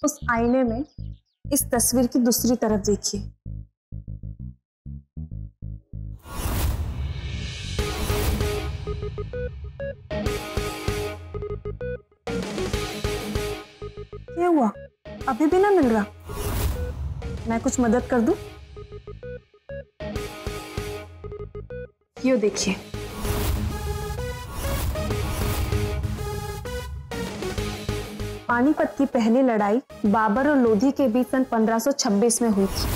उस आईने में इस तस्वीर की दूसरी तरफ देखिए। क्या हुआ? अभी भी ना मिल रहा? मैं कुछ मदद कर दूं? यो देखिए, पानीपत की पहली लड़ाई बाबर और लोधी के बीच सन 1526 में हुई थी।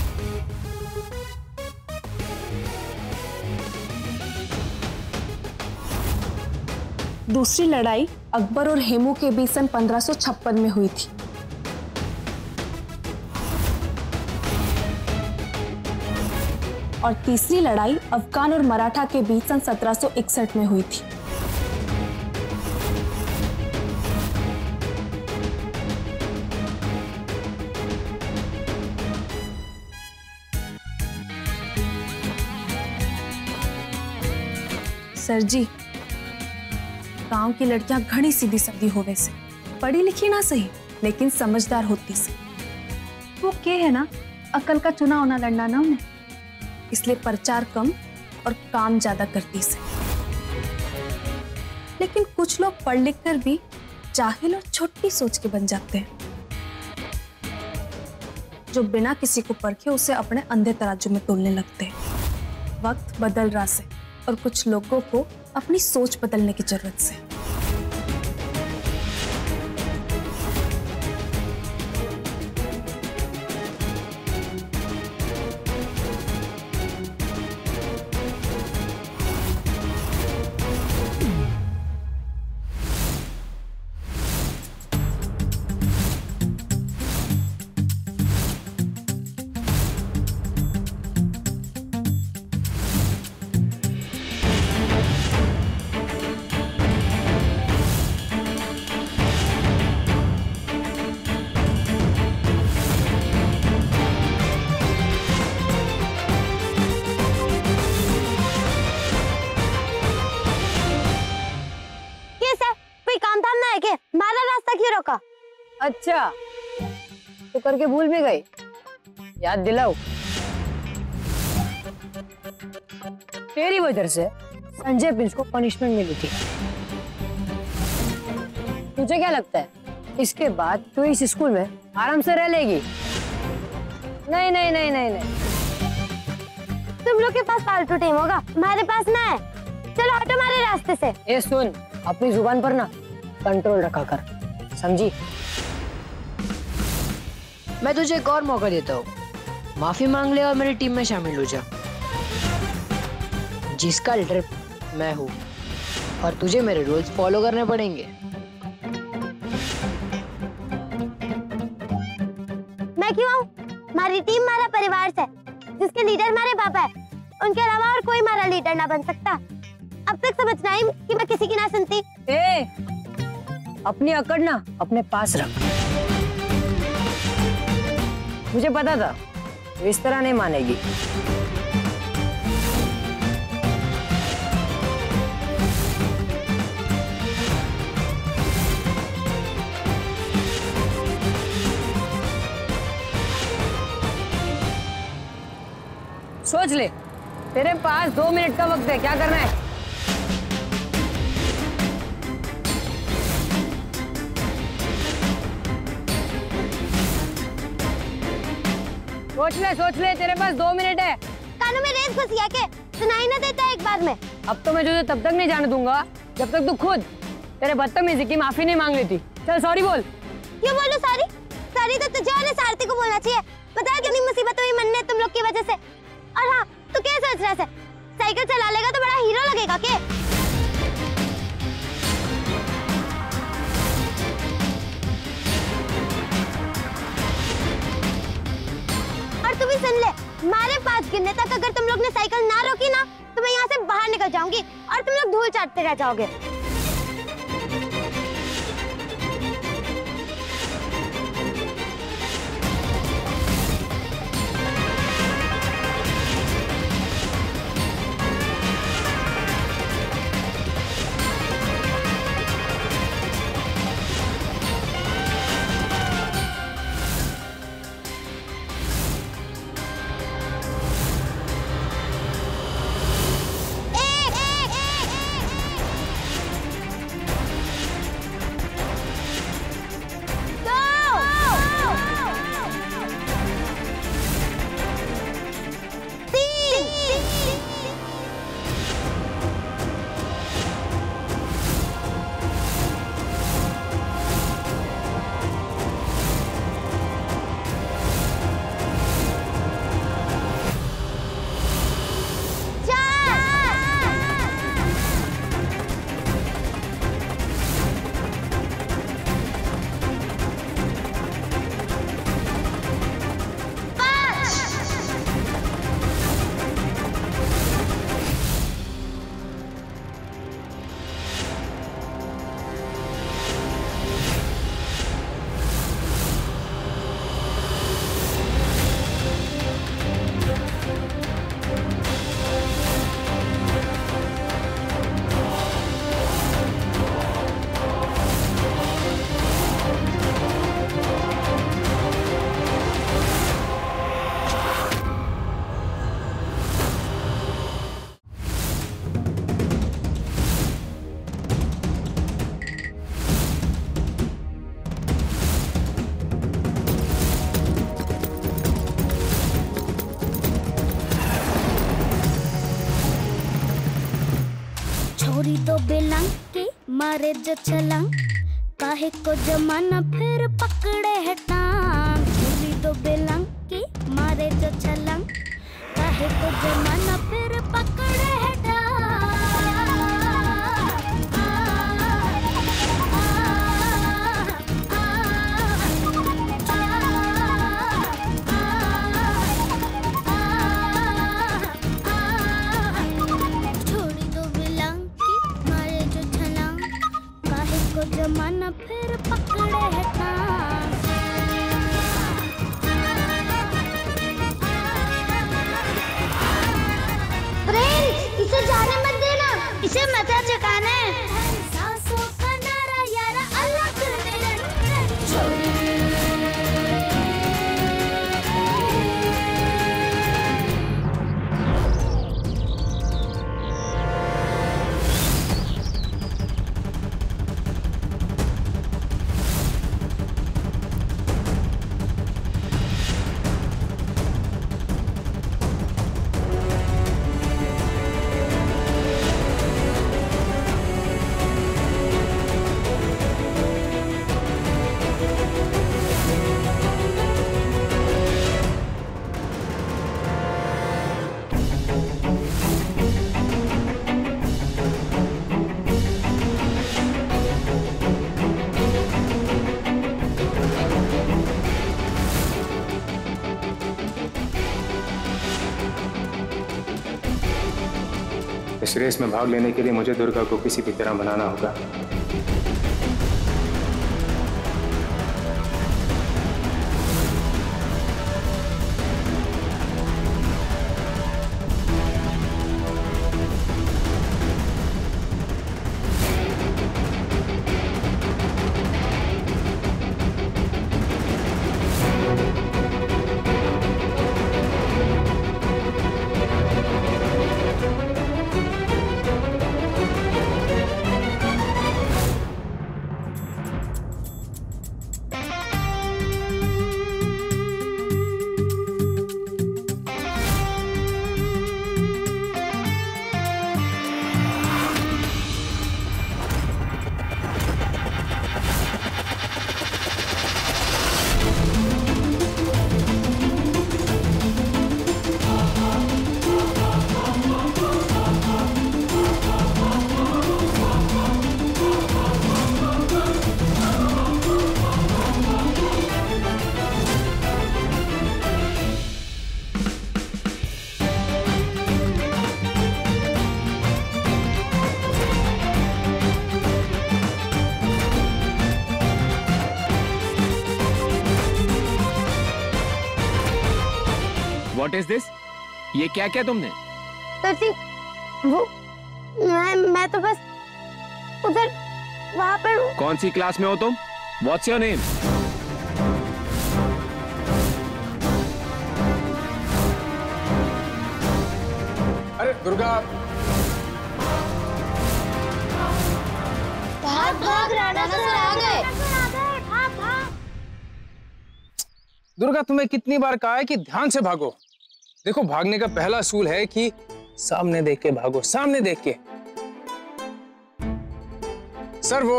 दूसरी लड़ाई अकबर और हेमू के बीच सन 1556 में हुई थी। और तीसरी लड़ाई अफगान और मराठा के बीच सन 1761 में हुई थी। सर जी, गांव की लड़कियां घनी सीधी सादी होवे से, पढ़ी लिखी ना सही लेकिन समझदार होती से। वो क्या है ना, अकल का चुना होना लड़ना ना उन्हें, इसलिए प्रचार कम और काम ज्यादा करती से। लेकिन कुछ लोग पढ़ लिख कर भी जाहिल और छोटी सोच के बन जाते हैं, जो बिना किसी को परखे उसे अपने अंधे तराजू में तोलने लगते हैं। वक्त बदल रहा से और कुछ लोगों को अपनी सोच बदलने की जरूरत से। अच्छा, तो करके भूल भी गई, याद दिलाओ। तेरी वजह से संजय प्रिंस को पनिशमेंट मिली थी। तुझे क्या लगता है इसके बाद तू इस स्कूल में आराम से रह लेगी? नहीं नहीं नहीं नहीं नहीं। तुम लोग के पास फालतू टाइम होगा, हमारे पास ना है। चलो हटो हमारे रास्ते से। ये सुन, अपनी जुबान पर ना कंट्रोल रखा कर, समझी? मैं तुझे एक और मौका देता हूँ, माफी मांग ले और मेरी टीम में शामिल हो जा, जिसका लीडर मैं हूँ, और तुझे मेरे रूल्स फॉलो करने पड़ेंगे। मैं क्यों आऊँ? हमारी टीम हमारा परिवार से, जिसके लीडर हमारे पापा है। उनके अलावा और कोई हमारा लीडर ना बन सकता। अब तक समझना ही कि मैं किसी की ना सुनती। अपनी अकड़ ना अपने पास रख। मुझे पता था इस तरह नहीं मानेगी। सोच ले, तेरे पास 2 मिनट का वक्त है, क्या करना है? सोच ले, तेरे पास 2 मिनट है। कानों में रेत फंसी है के? सुनाई ना देता एक बार में। अब तो मैं तुझे तब तक नहीं जाने दूंगा जब तक तू खुद तेरे बदतमीजी की माफी नहीं मांग लेती। चल सॉरी बोल। क्यों बोलूं सॉरी? सॉरी तो तुझे और सारथी को बोलना चाहिए। पता है कितनी मुसीबत हुई मन ने तुम लोग की वजह से। और हाँ, तू क्या सोच रहा है? साइकिल चला लेगा तो बड़ा हीरो लगेगा के? और तू भी सुन ले, हमारे 5 गिनने तक अगर तुम लोग ने साइकिल ना रोकी ना, तो मैं यहाँ से बाहर निकल जाऊंगी और तुम लोग धूल चाटते रह जाओगे। मारे जो छलांग, काहे को जमाना फिर पकड़े है टांग। झूली दो बेलंग की मारे जो छलांग, काहे को जमाना फिर पकड़े है टांग। छोड़ी दो बेलंग की मारे जो छलांग, काहे को जमाना फिर पकड़े है टांग। फ्रेंड्स, इसे जाने मत देना, इसे मजा चखाना है। सांसों का नारा यारा अलग निरंतर। इस रेस में भाग लेने के लिए मुझे दुर्गा को किसी भी तरह बनाना होगा। What is this? ये क्या क्या तुमने? सर वो मैं तो बस उधर वहाँ पर। कौन सी क्लास में हो तुम? What's your name? अरे दुर्गा, भाग भाग, राणा सर आ गए। दुर्गा तुम्हें कितनी बार कहा है कि ध्यान से भागो। देखो, भागने का पहला असूल है कि सामने देख के भागो, सामने देख के। सर वो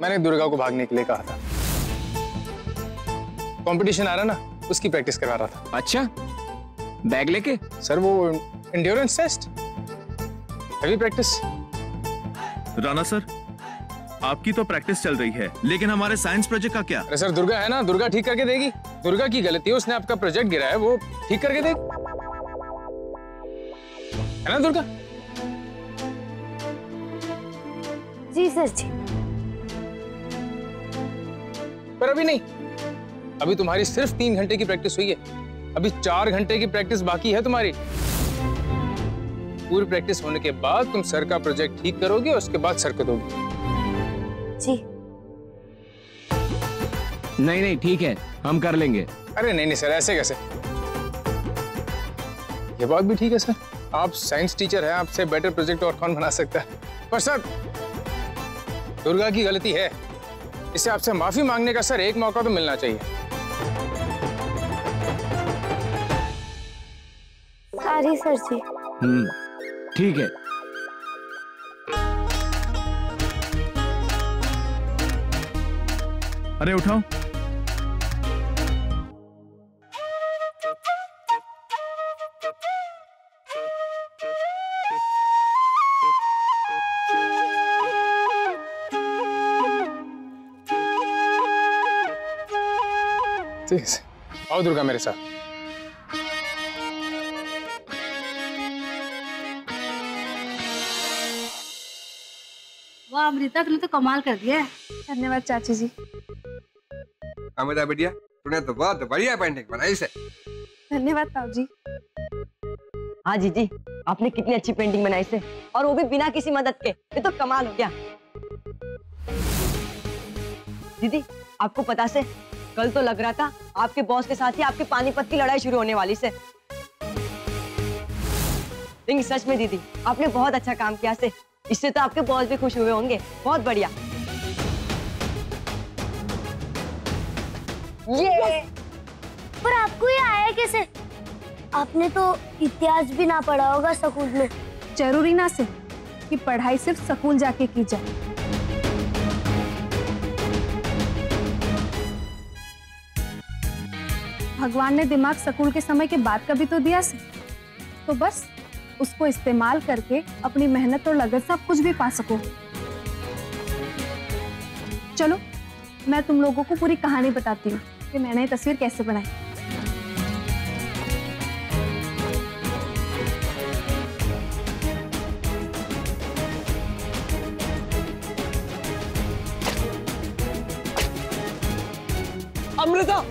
मैंने दुर्गा को भागने के लिए कहा था। कंपटीशन आ रहा ना, उसकी प्रैक्टिस करवा रहा था। अच्छा, बैग लेके? सर वो endurance test, heavy practice. Rana sir, आपकी तो प्रैक्टिस चल रही है, लेकिन हमारे साइंस प्रोजेक्ट का क्या? अरे सर, दुर्गा है ना, दुर्गा ठीक करके देगी। दुर्गा की गलती है, उसने आपका प्रोजेक्ट गिराया, वो ठीक करके देगी, है ना दुर्गा? जी सर जी। पर अभी नहीं, अभी तुम्हारी सिर्फ 3 घंटे की प्रैक्टिस हुई है, अभी 4 घंटे की प्रैक्टिस बाकी है तुम्हारी। पूरी प्रैक्टिस होने के बाद तुम सर का प्रोजेक्ट ठीक करोगे और उसके बाद सर को दोगे। जी नहीं नहीं, ठीक है, हम कर लेंगे। अरे नहीं नहीं सर, ऐसे कैसे? ये बात भी ठीक है सर, आप साइंस टीचर हैं, आपसे बेटर प्रोजेक्ट और कौन बना सकता है। पर सर, दुर्गा की गलती है, इसे आपसे माफी मांगने का सर एक मौका तो मिलना चाहिए। सॉरी सर जी। ठीक है। अरे उठाओ। आओ दुर्गा मेरे साथ। वाह अमृता, तुमने तो कमाल कर दिया है। धन्यवाद चाची जी। अमृता बेटिया, तूने तो बहुत बढ़िया पेंटिंग बनाई से। धन्यवाद ताऊ जी। हाँ जीजी, आपने कितनी अच्छी पेंटिंग बनाई से, और वो भी बिना किसी मदद के। ये तो कमाल हो गया। दीदी, आपको पता से कल तो लग रहा था आपके बॉस के साथ ही आपके पानीपत की लड़ाई शुरू होने वाली से। लेकिन सच में दीदी, आपने बहुत अच्छा काम किया से। इससे तो आपके बॉस भी खुश हुए होंगे। बहुत बढ़िया। ये पर आपको ये आया कैसे? आपने तो इतिहास भी ना पढ़ा होगा स्कूल में। जरूरी ना से कि पढ़ाई सिर्फ स्कूल जाके की जाए। भगवान ने दिमाग स्कूल के समय के बाद का भी तो दिया से, तो बस उसको इस्तेमाल करके अपनी मेहनत और लगन से आप कुछ भी पा सको। चलो मैं तुम लोगों को पूरी कहानी बताती हूँ कि मैंने ये तस्वीर कैसे बनाई। अमृता,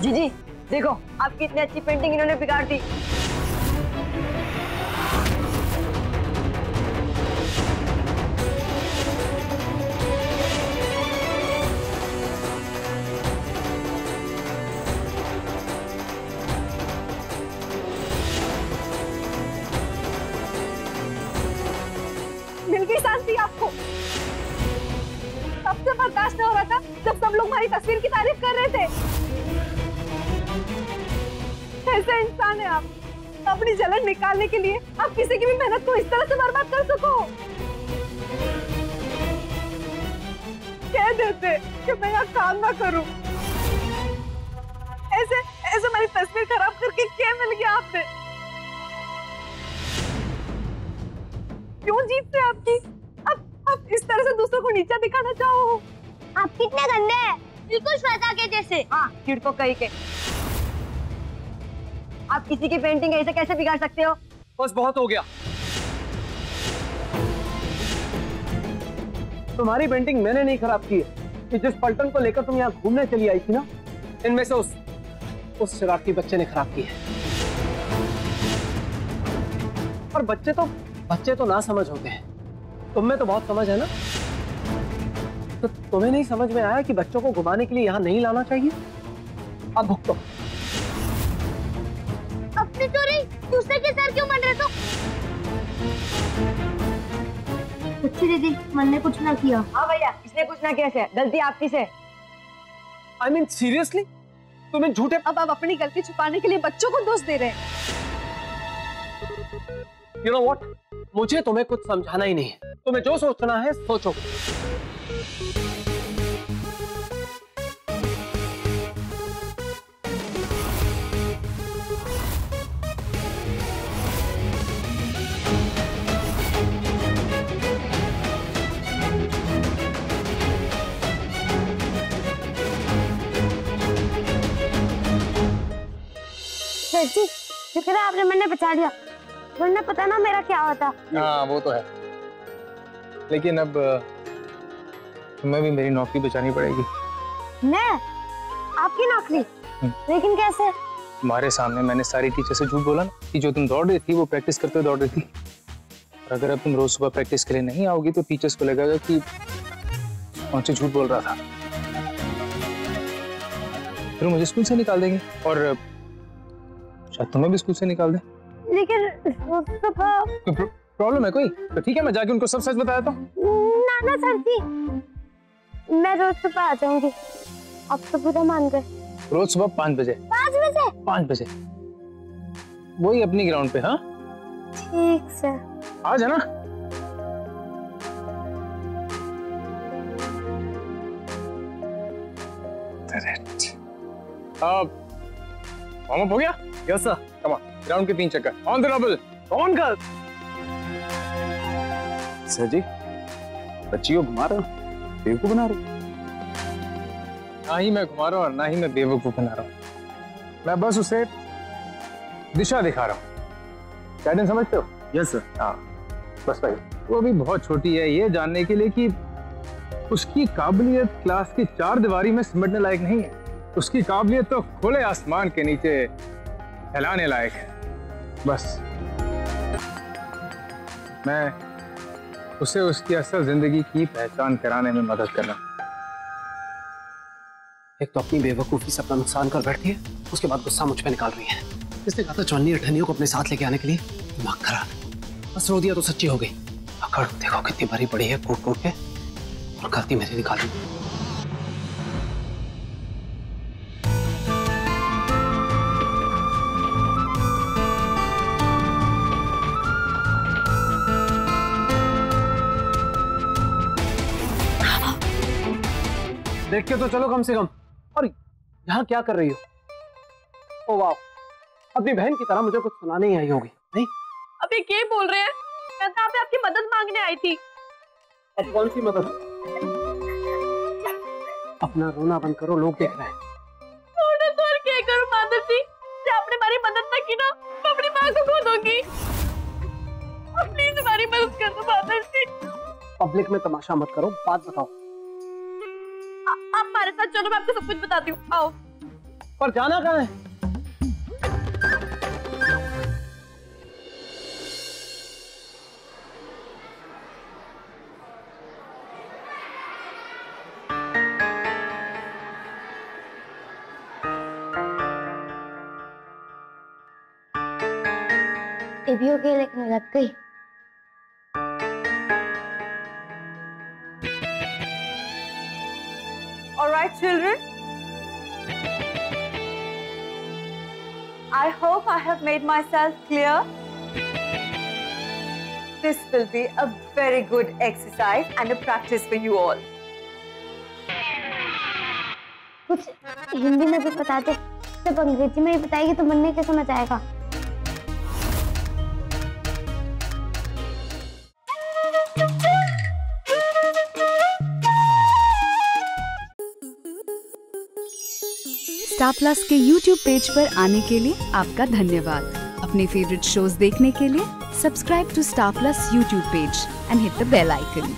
जीजी देखो, आपकी इतनी अच्छी पेंटिंग इन्होंने बिगाड़ दी। मिल गई शांति आपको। सबसे बर्दाश्त हो रहा था जब सब लोग हमारी तस्वीर की तारीफ कर रहे थे। कैसे इंसान है आप? अपनी जलन निकालने के लिए आप किसी की भी मेहनत को इस तरह से बर्बाद कर सको। कह देते कि मैं यहाँ काम ना करूं। ऐसे मेरी तस्वीर खराब करके क्या मिल गया आपने? क्यों जीतते आपकी? अब इस तरह से दूसरों को नीचा दिखाना चाहो? आप कितने गंदे हैं, बिल्कुल श्वेता के जैसे। हाँ, चिड़को कही के। आप किसी की पेंटिंग ऐसे कैसे बिगाड़ सकते हो? बस बहुत हो गया। तुम्हारी पेंटिंग मैंने नहीं खराब की है। कि जिस पलटन को लेकर तुम यहाँ घूमने चली आई थी ना, इनमें से उस शरारती बच्चे ने खराब की है। और बच्चे तो ना समझ होते हैं। तुम में तो बहुत समझ है ना। तो तुम्हें नहीं समझ में आया कि बच्चों को घुमाने के लिए यहाँ नहीं लाना चाहिए? अब भुगतो। अपनी चोरी दूसरे के सर क्यों बन रहे तो? सच्ची दीदी, मन ने कुछ ना किया। हाँ भैया, इसने कुछ ना किया, गलती आपकी से। I mean, seriously? तुम्हें झूठे। अब आप अपनी गलती छुपाने के लिए बच्चों को दोष दे रहे हैं। You know what? मुझे तुम्हें कुछ समझाना ही नहीं है। तुम्हें जो सोचना है सोचो। सर जी शुक्र है आपने मैंने बचा लिया, वरना पता ना मेरा क्या होता। हाँ वो तो है, लेकिन अब तुम्हें भी मेरी नौकरी बचानी पड़ेगी। मैं? आपकी नौकरी? लेकिन कैसे? तुम्हारे सामने मैंने सारी टीचर से झूठ बोला ना कि जो तुम दौड़ रही थी वो प्रैक्टिस करते हुए दौड़ रही थी। और अगर अब तुम रोज सुबह प्रैक्टिस के लिए नहीं आओगी तो टीचर्स को लगेगा कि कौन से झूठ बोल रहा था, फिर मुझे स्कूल से निकाल देंगे और शायद तुम्हें भी स्कूल से निकाल दें। लेकिन प्रॉब्लम है कोई? तो ठीक है मैं जाके उनको सब सच बता देता हूँ। ना सर जी, मैं रोज सुबह आ जाऊंगी। अब तो पूरा मान गए। रोज सुबह 5 बजे? 5 बजे? 5 बजे वही अपनी ग्राउंड पे। हाँ ठीक सर, आ जाना। वार्म अप हो गया? Yes sir. Come on, ground के 3 चक्कर ऑन द डबल। ऑन कर। सर जी बच्ची को घुमा रहे हो, बेवकूफ बना रहे हो? ना ही मैं घुमा रहा हूँ और ना ही मैं बेवकूफ बना रहा हूँ, मैं बस उसे दिशा दिखा रहा हूँ। गाइडेंस समझते हो? Yes sir. हाँ बस भाई, वो अभी बहुत छोटी है ये जानने के लिए कि उसकी काबिलियत क्लास की 4 दीवारी में सिमटने लायक नहीं है। उसकी काबिलियत तो खुले आसमान के नीचे फैलाने लायक है। बस मैं उसे उसकी असल जिंदगी की पहचान कराने में मदद करना। एक तो अपनी बेवकूफी से अपना नुकसान कर बैठती है, उसके बाद गुस्सा मुझ पे निकाल रही है। इसने कहा था चौनी अठनियों को अपने साथ लेके आने के लिए, दिमाग खराब। बस रो दिया तो सच्ची हो गई। अकड़ देखो कितनी भरी पड़ी है, कूट कूट के, और गलती मेरी निकाली। देख के तो चलो कम से कम। और यहाँ क्या कर रही हो? ओ वाह, अपनी बहन की तरह मुझे कुछ सुनाने ही आई होगी नहीं? अबे क्या बोल रहे हैं? मैं तो आपसे आपकी मदद मांगने आई थी। अब कौन सी मदद? अपना रोना बंद करो, लोग देख रहे हैं। तो और क्या करूं माधव जी? जब आपने हमारी मदद ना की ना, मैं अपनी माँ को खो दूंगी। प्लीज हमारी मदद कर दो माधव जी। पब्लिक में तमाशा मत करो, बात बताओ। आप हमारे साथ चलो, मैं आपको सब कुछ बताती हूँ। आओ। पर जाना कहाँ है? ये भी हो गया, लेकिन लग गई। All right, children. I hope I have made myself clear. This will be a very good exercise and a practice for you all. कुछ हिंदी में भी बता दे, सिर्फ अंग्रेजी में ही बताएगी तो मन में क्या समझ आएगा? स्टार प्लस के YouTube पेज पर आने के लिए आपका धन्यवाद। अपने फेवरेट शोज देखने के लिए subscribe to Star Plus YouTube page and hit the bell icon.